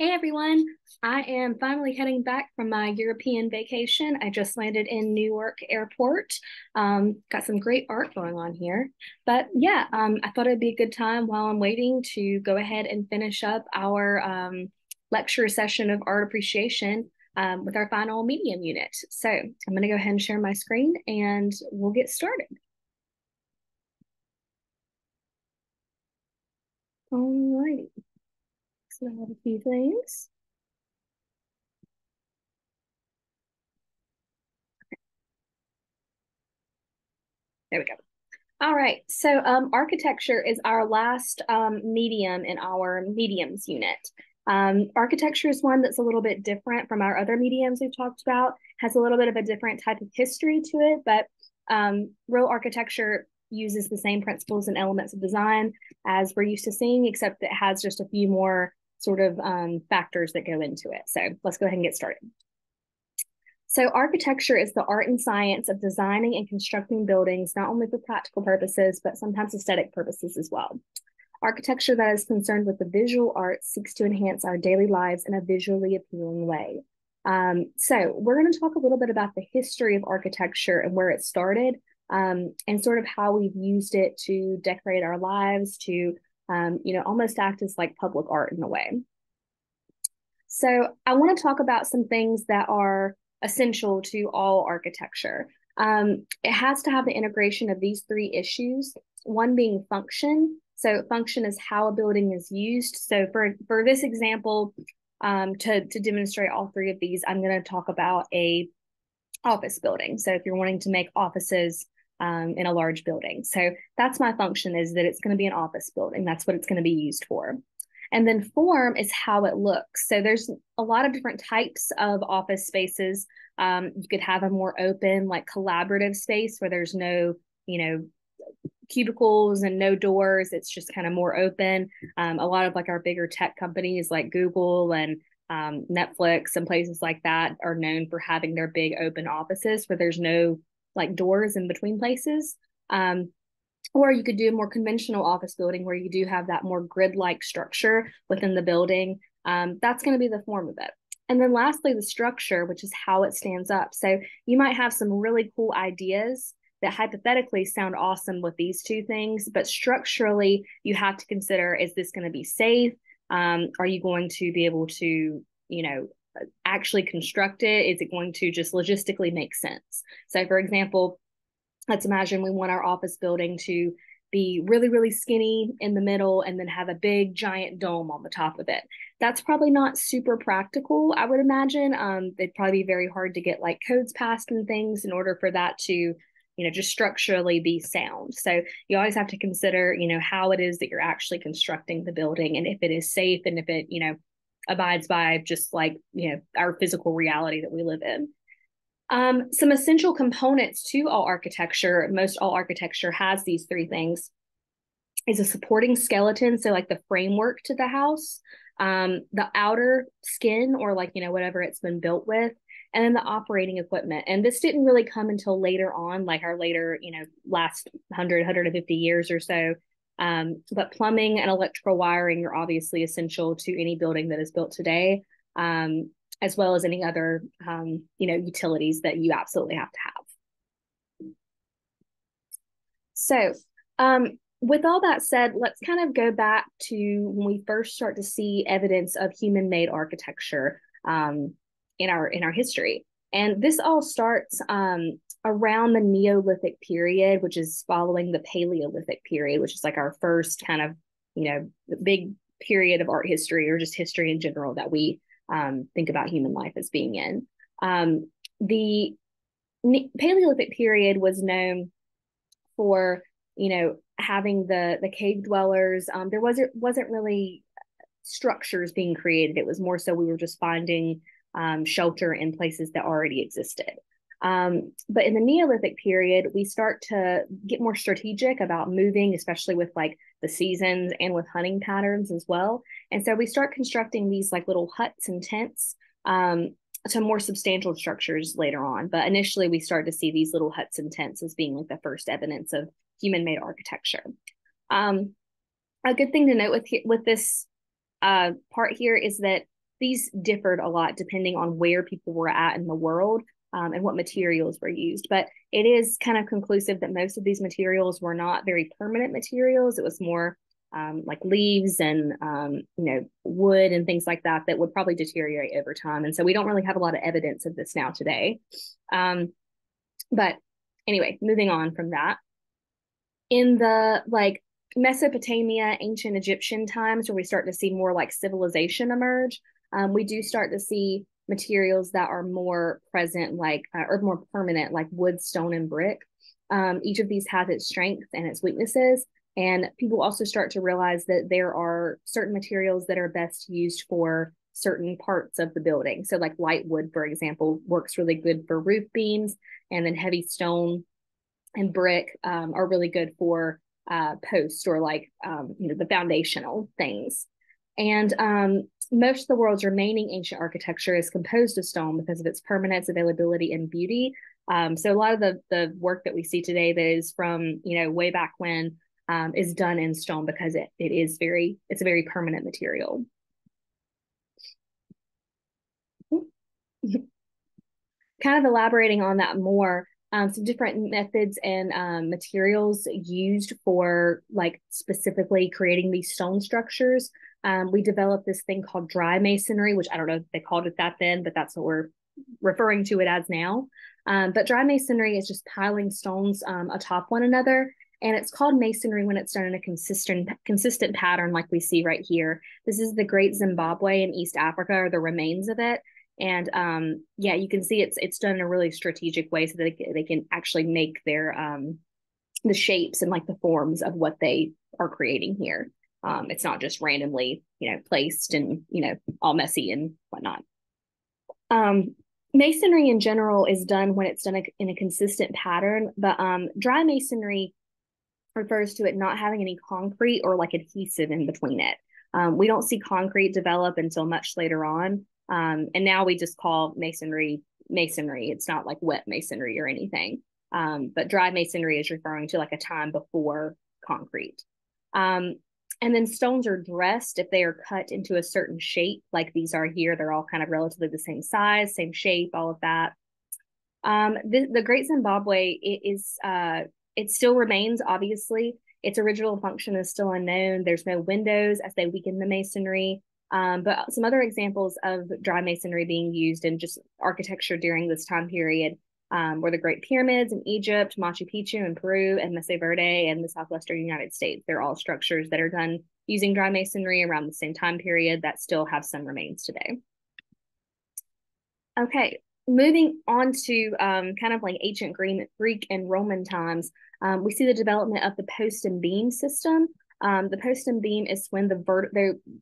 Hey everyone, I am finally heading back from my European vacation. I just landed in Newark Airport. Got some great art going on here. But yeah, I thought it'd be a good time while I'm waiting to go ahead and finish up our lecture session of art appreciation with our final medium unit. So I'm going to go ahead and share my screen and we'll get started. Alrighty, so I have a few things. There we go. All right, so architecture is our last medium in our mediums unit. Architecture is one that's a little bit different from our other mediums we've talked about, has a little bit of a different type of history to it, but real architecture uses the same principles and elements of design as we're used to seeing, except it has just a few more sort of factors that go into it. So let's go ahead and get started. So architecture is the art and science of designing and constructing buildings, not only for practical purposes, but sometimes aesthetic purposes as well. Architecture that is concerned with the visual arts seeks to enhance our daily lives in a visually appealing way. So we're going to talk a little bit about the history of architecture and where it started, and sort of how we've used it to decorate our lives, to almost act as like public art in a way. So I want to talk about some things that are essential to all architecture. It has to have the integration of these three issues, one being function. So function is how a building is used. So for this example, to demonstrate all three of these, I'm going to talk about a office building. So if you're wanting to make offices in a large building. So that's my function, is that it's going to be an office building. That's what it's going to be used for. And then form is how it looks. So there's a lot of different types of office spaces. You could have a more open, like collaborative space where there's no, cubicles and no doors. It's just kind of more open. A lot of like our bigger tech companies like Google and Netflix and places like that are known for having their big open offices where there's no like doors in between places. Or you could do a more conventional office building where you do have that more grid-like structure within the building. That's going to be the form of it. And then lastly, the structure, which is how it stands up. So you might have some really cool ideas that hypothetically sound awesome with these two things, but structurally, you have to consider, is this going to be safe? Are you going to be able to, actually construct it? Is it going to just logistically make sense? So for example, let's imagine we want our office building to be really, really skinny in the middle and then have a big giant dome on the top of it. That's probably not super practical, I would imagine. It'd probably be very hard to get like codes passed and things in order for that to, just structurally be sound. So you always have to consider, how it is that you're actually constructing the building and if it is safe and if it, abides by just like, our physical reality that we live in. Some essential components to all architecture, most all architecture has these three things, is a supporting skeleton, so like the framework to the house, the outer skin or like, whatever it's been built with, and then the operating equipment. And this didn't really come until later on, like our later, last 150 years or so. But plumbing and electrical wiring are obviously essential to any building that is built today. As well as any other, utilities that you absolutely have to have. So, with all that said, let's kind of go back to when we first start to see evidence of human-made architecture in our history. And this all starts around the Neolithic period, which is following the Paleolithic period, which is like our first kind of, big period of art history or just history in general that we think about human life as being in. The Paleolithic period was known for, having the cave dwellers. There wasn't really structures being created. It was more so we were just finding shelter in places that already existed. But in the Neolithic period, we start to get more strategic about moving, especially with like the seasons and with hunting patterns as well. And so we start constructing these like little huts and tents to more substantial structures later on. But initially, we start to see these little huts and tents as being like the first evidence of human-made architecture. A good thing to note with this part here is that these differed a lot depending on where people were at in the world, and what materials were used. But it is kind of conclusive that most of these materials were not very permanent materials. It was more like leaves and wood and things like that that would probably deteriorate over time. And so we don't really have a lot of evidence of this now today. But anyway, moving on from that, in the like Mesopotamia, ancient Egyptian times, where we start to see more like civilization emerge, we do start to see materials that are more present, like or more permanent, like wood, stone, and brick. Each of these has its strengths and its weaknesses. And people also start to realize that there are certain materials that are best used for certain parts of the building. So, like light wood, for example, works really good for roof beams, and then heavy stone and brick are really good for posts or like the foundational things. And most of the world's remaining ancient architecture is composed of stone because of its permanence, availability, and beauty. So a lot of the work that we see today that is from way back when is done in stone because it's a very permanent material. Kind of elaborating on that more, some different methods and materials used for like specifically creating these stone structures. We developed this thing called dry masonry, which I don't know if they called it that then, but that's what we're referring to it as now. But dry masonry is just piling stones atop one another. And it's called masonry when it's done in a consistent pattern like we see right here. This is the Great Zimbabwe in East Africa, or the remains of it. And you can see it's done in a really strategic way so that they can actually make their the shapes and like the forms of what they are creating here. It's not just randomly placed and all messy and whatnot. Masonry in general is done when it's done in a consistent pattern, but dry masonry refers to it not having any concrete or like adhesive in between it. We don't see concrete develop until much later on. And now we just call masonry. It's not like wet masonry or anything. But dry masonry is referring to like a time before concrete. And then stones are dressed if they are cut into a certain shape, like these are here. They're all kind of relatively the same size, same shape, all of that. The Great Zimbabwe it still remains, obviously. Its original function is still unknown. There's no windows as they weaken the masonry. But some other examples of dry masonry being used in just architecture during this time period were the Great Pyramids in Egypt, Machu Picchu in Peru, and Mesa Verde in the southwestern United States. They're all structures that are done using dry masonry around the same time period that still have some remains today. Okay, moving on to kind of like ancient Greek and Roman times, we see the development of the post and beam system. The post and beam is when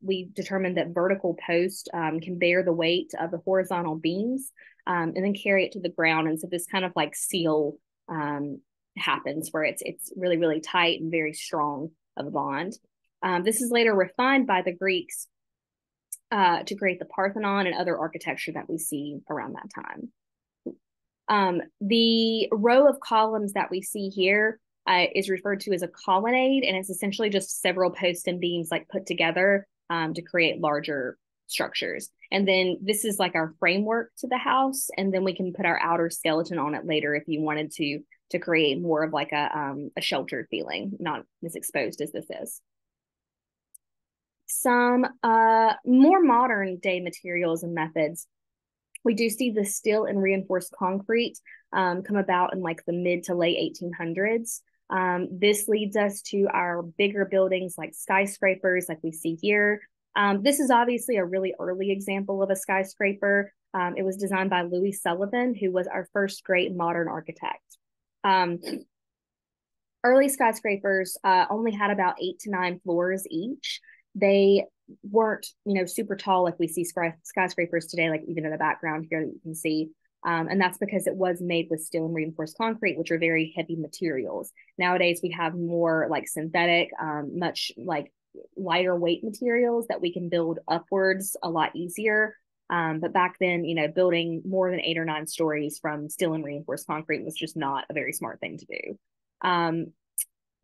we determined that vertical post can bear the weight of the horizontal beams and then carry it to the ground. And so this kind of like seal happens where it's really, really tight and very strong of a bond. This is later refined by the Greeks to create the Parthenon and other architecture that we see around that time. The row of columns that we see here is referred to as a colonnade, and it's essentially just several posts and beams like put together to create larger structures. And then this is like our framework to the house, and then we can put our outer skeleton on it later if you wanted to create more of like a sheltered feeling, not as exposed as this is. Some more modern day materials and methods. We do see the steel and reinforced concrete come about in like the mid to late 1800s. This leads us to our bigger buildings like skyscrapers like we see here. This is obviously a really early example of a skyscraper. It was designed by Louis Sullivan, who was our first great modern architect. Early skyscrapers only had about 8 to 9 floors each. They weren't, super tall like we see skyscrapers today, like even in the background here that you can see. And that's because it was made with steel and reinforced concrete, which are very heavy materials. Nowadays, we have more like synthetic, much like lighter weight materials that we can build upwards a lot easier. But back then, building more than 8 or 9 stories from steel and reinforced concrete was just not a very smart thing to do.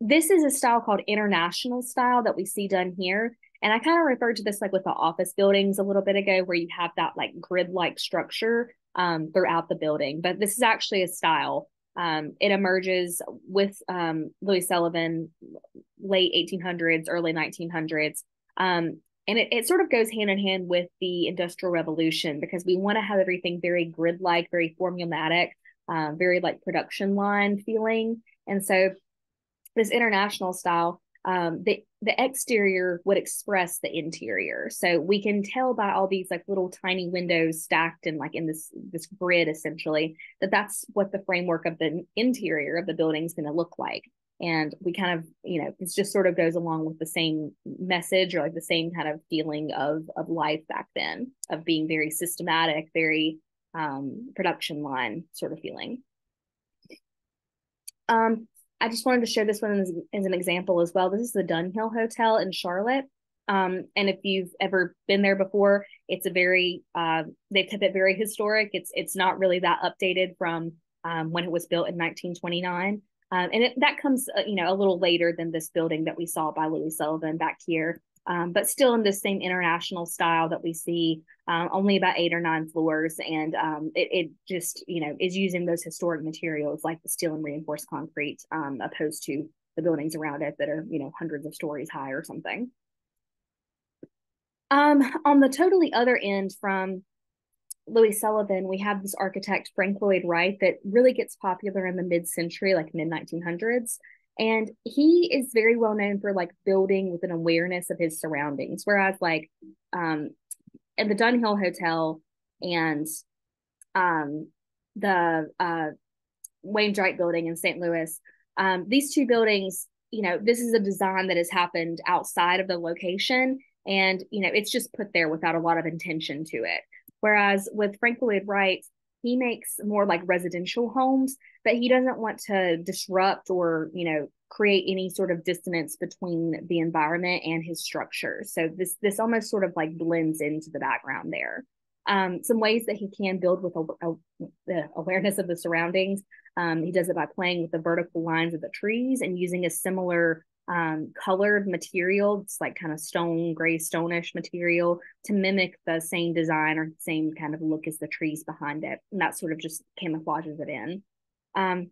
This is a style called international style that we see done here. And I kind of referred to this like with the office buildings a little bit ago, where you have that like grid-like structure throughout the building. But this is actually a style. It emerges with Louis Sullivan, late 1800s, early 1900s. And it sort of goes hand in hand with the Industrial Revolution, because we want to have everything very grid-like, very formulaic, very like production line feeling. And so this international style, the exterior would express the interior. So we can tell by all these like little tiny windows stacked and like in this grid essentially, that that's what the framework of the interior of the building is going to look like. And we kind of, you know, it just sort of goes along with the same message, or like the same kind of feeling of life back then, of being very systematic, very production line sort of feeling. I just wanted to show this one as an example as well. This is the Dunhill Hotel in Charlotte. And if you've ever been there before, it's a very they've kept it very historic. It's not really that updated from when it was built in 1929. And that comes, you know, a little later than this building that we saw by Louis Sullivan back here, but still in the same international style that we see, only about 8 or 9 floors. And it just, you know, is using those historic materials like the steel and reinforced concrete, opposed to the buildings around it that are, you know, hundreds of stories high or something. On the totally other end from Louis Sullivan, we have this architect, Frank Lloyd Wright, that really gets popular in the mid-century, like mid 1900s. And he is very well known for like building with an awareness of his surroundings. Whereas like in the Dunhill Hotel and the Wainwright building in St. Louis, these two buildings, you know, this is a design that has happened outside of the location. And, you know, it's just put there without a lot of intention to it. Whereas with Frank Lloyd Wright, he makes more like residential homes, but he doesn't want to disrupt or, you know, create any sort of dissonance between the environment and his structure. So this almost sort of like blends into the background there. Some ways that he can build with the awareness of the surroundings. He does it by playing with the vertical lines of the trees and using a similar colored material. It's like kind of stone, gray, stonish material to mimic the same design or same kind of look as the trees behind it. And that sort of just camouflages it in.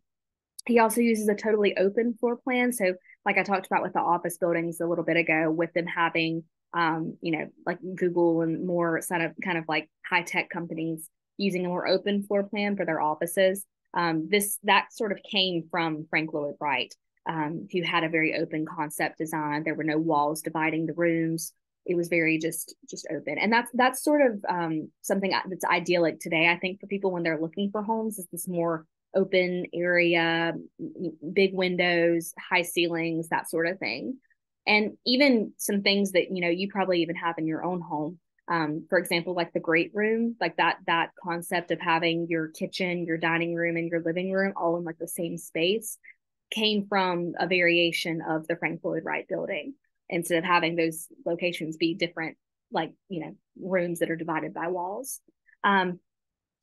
He also uses a totally open floor plan. So like I talked about with the office buildings a little bit ago, with them having, you know, like Google and more kind of like high tech companies using a more open floor plan for their offices. That sort of came from Frank Lloyd Wright, who had a very open concept design. There were no walls dividing the rooms. It was very just open. And that's sort of something that's idyllic today, I think, for people when they're looking for homes, is this more open area, big windows, high ceilings, that sort of thing. And even some things that, you know, you probably even have in your own home. For example, like the great room, like that concept of having your kitchen, your dining room, and your living room all in like the same space came from a variation of the Frank Lloyd Wright building. Instead of having those locations be different, like, you know, rooms that are divided by walls.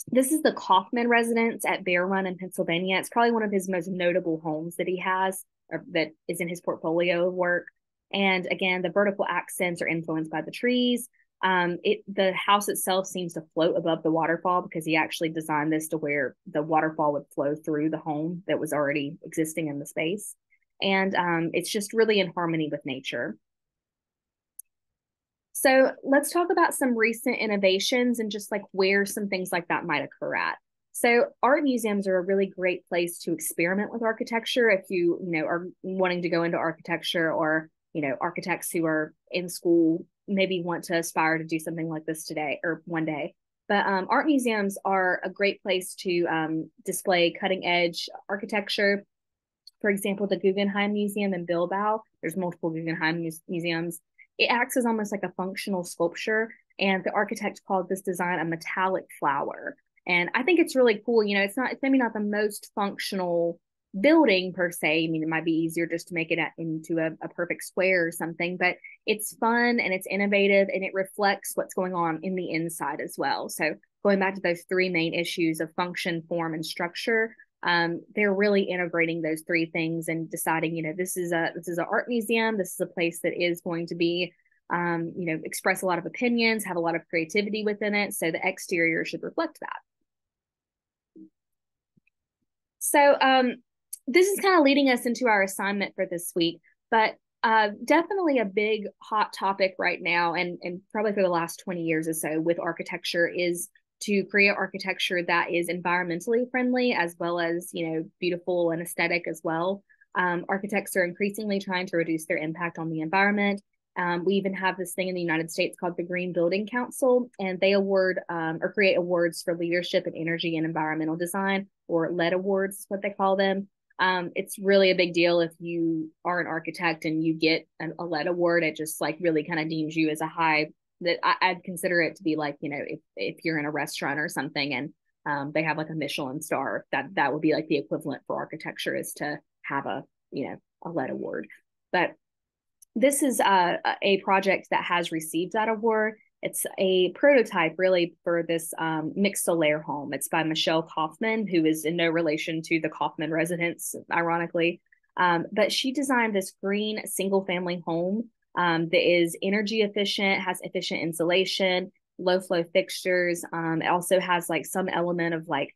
This is the Kaufman residence at Bear Run in Pennsylvania. It's probably one of his most notable homes that he has, or that is in his portfolio of work. And again, the vertical accents are influenced by the trees. The house itself seems to float above the waterfall, because he actually designed this to where the waterfall would flow through the home that was already existing in the space. And it's just really in harmony with nature. So let's talk about some recent innovations and just like where some things like that might occur at. So art museums are a really great place to experiment with architecture if you know, are wanting to go into architecture, or, you know, architects who are in school maybe want to aspire to do something like this today or one day. But art museums are a great place to display cutting edge architecture. For example, the Guggenheim Museum in Bilbao, there's multiple Guggenheim museums. It acts as almost like a functional sculpture. And the architect called this design a metallic flower. And I think it's really cool. You know, it's maybe not the most functional building per se. I mean, it might be easier just to make it into a perfect square or something, but it's fun and it's innovative and it reflects what's going on in the inside as well. So going back to those 3 main issues of function, form, and structure, they're really integrating those 3 things and deciding, you know, this is an art museum. This is a place that is going to be express a lot of opinions, have a lot of creativity within it. So the exterior should reflect that. So this is kind of leading us into our assignment for this week, but definitely a big hot topic right now, and probably for the last 20 years or so with architecture, is to create architecture that is environmentally friendly as well as, beautiful and aesthetic as well. Architects are increasingly trying to reduce their impact on the environment. We even have this thing in the United States called the Green Building Council, and they award or create awards for leadership in energy and environmental design, or LED awards is what they call them. It's really a big deal if you are an architect and you get a LED award. It just like really kind of deems you as a high, that I'd consider it to be like, if you're in a restaurant or something and they have like a Michelin star, that would be like the equivalent for architecture, is to have a LED award. But this is a project that has received that award. It's a prototype really for this mixed solaire home. It's by Michelle Kaufman, who is in no relation to the Kaufman residents, ironically. But she designed this green single family home that is energy efficient, has efficient insulation, low flow fixtures. It also has like some element of like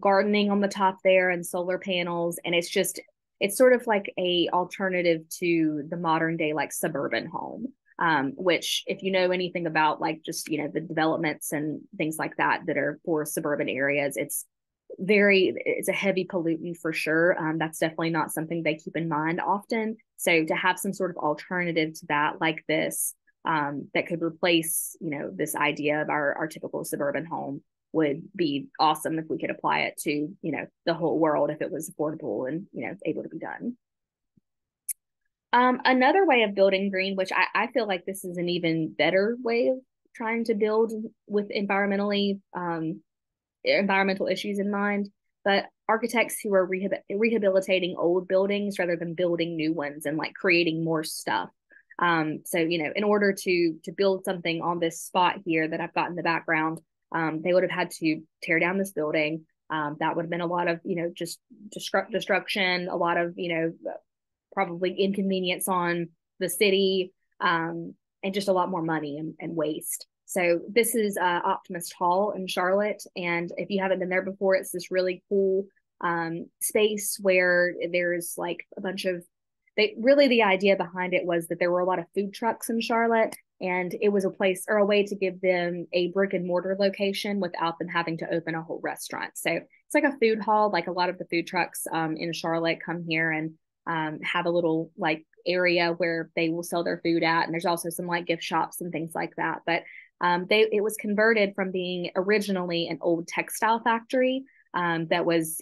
gardening on the top there and solar panels. And it's sort of like a alternative to the modern day like suburban home, which if you know anything about like just the developments and things like that are for suburban areas, it's a heavy pollutant for sure. That's definitely not something they keep in mind often. So to have some sort of alternative to that like this, that could replace this idea of our typical suburban home, would be awesome if we could apply it to the whole world, if it was affordable and able to be done. Another way of building green, which I feel like this is an even better way of trying to build with environmental issues in mind, but architects who are rehabilitating old buildings rather than building new ones and like creating more stuff. So in order to build something on this spot here that I've got in the background, they would have had to tear down this building. That would have been a lot of just destruction, a lot of probably inconvenience on the city, and just a lot more money and waste. So this is Optimist Hall in Charlotte, and if you haven't been there before, it's this really cool space where there's like a bunch of the idea behind it was that there were a lot of food trucks in Charlotte, and it was a place or a way to give them a brick and mortar location without them having to open a whole restaurant. So it's like a food hall. Like a lot of the food trucks in Charlotte come here and have a little like area where they will sell their food at, and there's also some like gift shops and things like that. But it was converted from being originally an old textile factory that was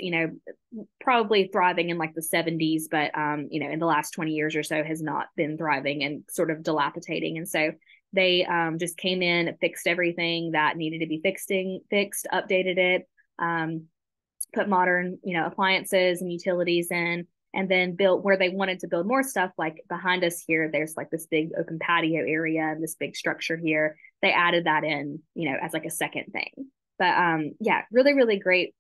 probably thriving in like the 70s, but in the last 20 years or so has not been thriving and sort of dilapidating. And so they just came in, fixed everything that needed to be fixed, updated it, put modern appliances and utilities in, and then built where they wanted to build more stuff. Like behind us here, there's like this big open patio area and this big structure here. They added that in, as like a second thing. But yeah, really, really great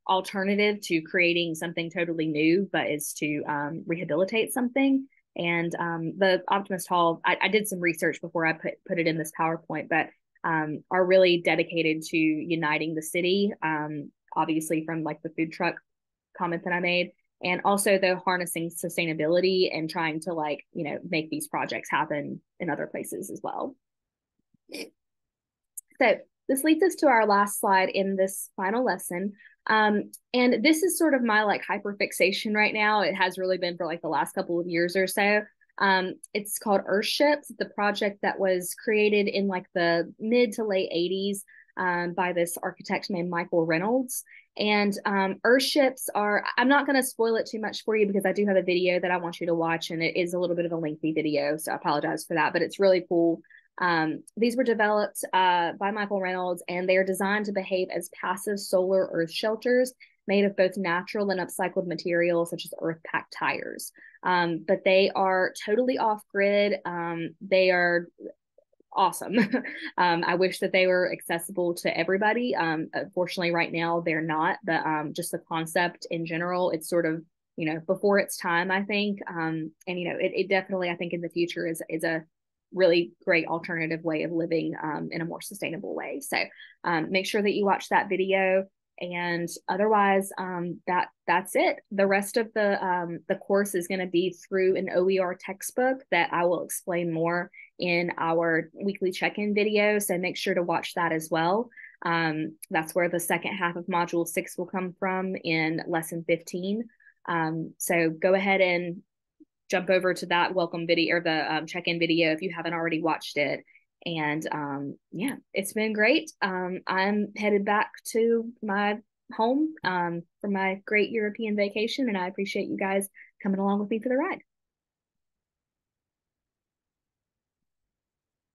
alternative to creating something totally new, but is to rehabilitate something. And the Optimist Hall, I did some research before I put it in this PowerPoint, but are really dedicated to uniting the city, obviously from like the food truck comment that I made, and also the harnessing sustainability and trying to like make these projects happen in other places as well. So this leads us to our last slide in this final lesson. And this is sort of my like hyperfixation right now. It has really been for like the last couple of years or so. It's called Earthships. It's the project that was created in like the mid to late 80s by this architect named Michael Reynolds. And Earthships are, I'm not going to spoil it too much for you because I do have a video that I want you to watch, and it is a little bit of a lengthy video, so I apologize for that, but it's really cool. These were developed by Michael Reynolds, and they are designed to behave as passive solar earth shelters made of both natural and upcycled materials such as earth packed tires. But they are totally off grid. They are awesome. I wish that they were accessible to everybody. Unfortunately, right now they're not, but just the concept in general, it's sort of, before its time, I think. And, it definitely, I think in the future is a really great alternative way of living in a more sustainable way. So make sure that you watch that video. And otherwise, that's it. The rest of the course is going to be through an OER textbook that I will explain more in our weekly check-in video. So make sure to watch that as well. That's where the second half of module 6 will come from in lesson 15. So go ahead and jump over to that welcome video or the check-in video if you haven't already watched it. And yeah, it's been great. I'm headed back to my home for my great European vacation, and I appreciate you guys coming along with me for the ride.